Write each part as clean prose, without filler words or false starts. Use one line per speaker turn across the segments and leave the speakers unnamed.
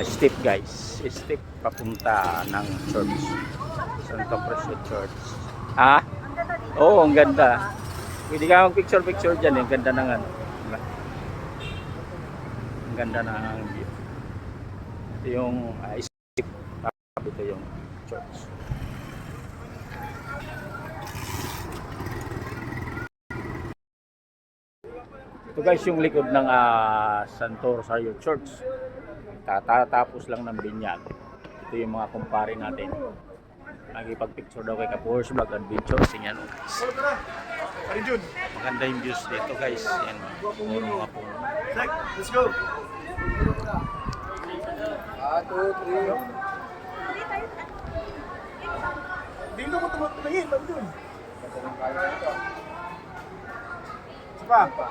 step guys. Step papunta ng church. Santa Cruz Church. Ah? Oo, ang ganda. Pwede ka mag-picture-picture dyan. Ang ganda ng ano. Ang ganda ng view. Ito yung step. Ito yung church. Ito guys yung likod ng Santo Rosario Church. Tatapos lang ng binyag. Ito yung mga kumpare natin. Nagipag-picture daw kay Kapors Vlog Adventures. Yan o guys. Maganda yung views dito guys. Yan. Puro mga puno.
Let's go! 1, 2, 3. Dito ko tumingin, ba't dun? Isa pa.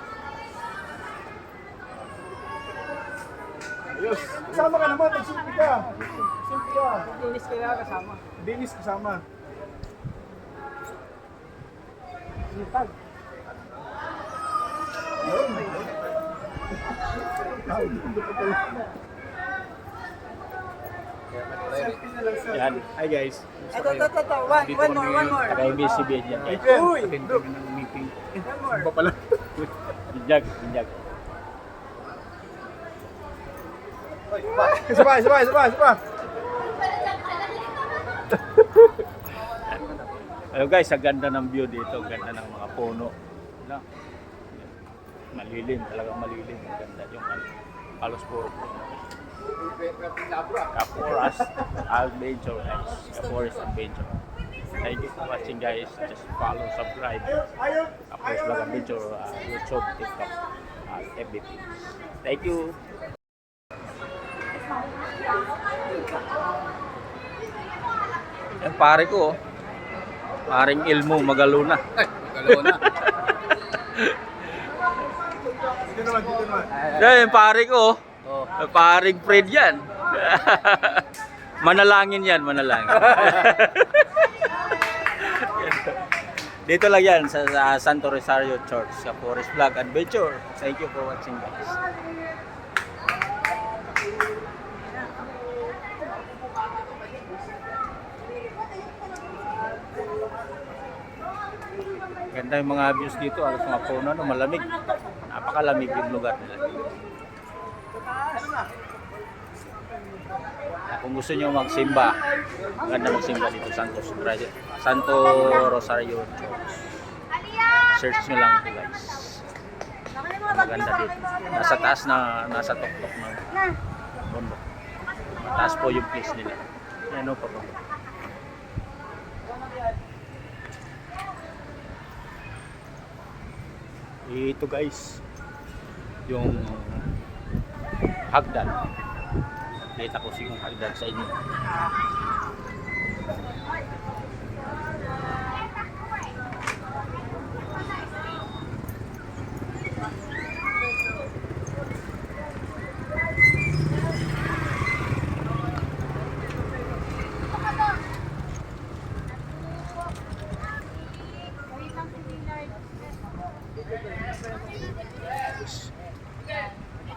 Ayos. Kasama ka naman, nagsulpi ka. Sulpi ka.
Dinis kaya kasama.
Dennis kasama.
Sipag.
Yan. Hi guys.
Ito. One more.
Naka-MBCB yan guys.
Uy!
Attend kami ng meeting.
One more.
Ba pala?
Binyag.
Isa pa.
Hello guys, ang ganda ng view dito. Ang ganda ng mga puno. No? Malilim, talagang malilim. Ang ganda yung halos puro puno. Kaporas Adventure guys. Kaporas Adventure. Thank you for watching guys. Just follow, subscribe. Kaporas Vlog Adventure, YouTube, TikTok, FB. Thank you. Yan pare ko, paring Ilmo Magaluna.
Galona.
Dito naman.
Yan pare ko, paring Fred yan. Manalangin yan, manalangin. Dito lang yan sa Santo Rosario Church, sa Forest Vlog Adventure. Thank you for watching guys. Ganda yung mga views dito, alas mga puno, no, malamig. Napakalamig yung lugar nila. Kung gusto nyo magsimba, maganda magsimba dito Santo Rosario Church. Search nyo lang ito guys. Maganda dito. Nasa taas na, nasa tuktok ng bundok. Mataas po yung place nila. Yan o, pabundok. Ito guys, yung hagdan. Kita ko yung hagdan sa inyo.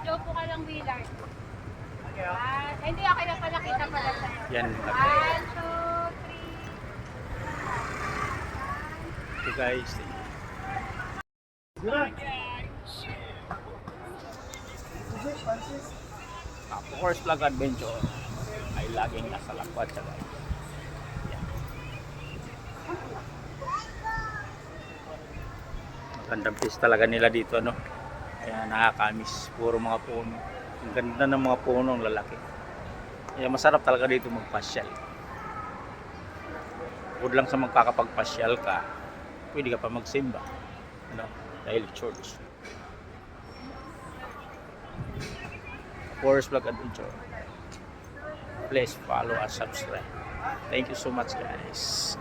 Joke po ka lang, Willard. Hindi ako na pala kita pala sa'yo.
Yan.
1, 2, 3.
Ito guys. Of course, Vlog Adventure ay laging nasa lakwat siya guys. Yan. Magandang place talaga nila dito, no? Kaya nakakamiss, puro mga puno. Ang ganda ng mga punong lalaki. Kaya masarap talaga dito magpasyal. Bukod lang sa magkakapagpasyal ka, pwede ka pa magsimba, ano? Dahil church. Forest Vlog Adventure. Please follow and subscribe. Thank you so much guys.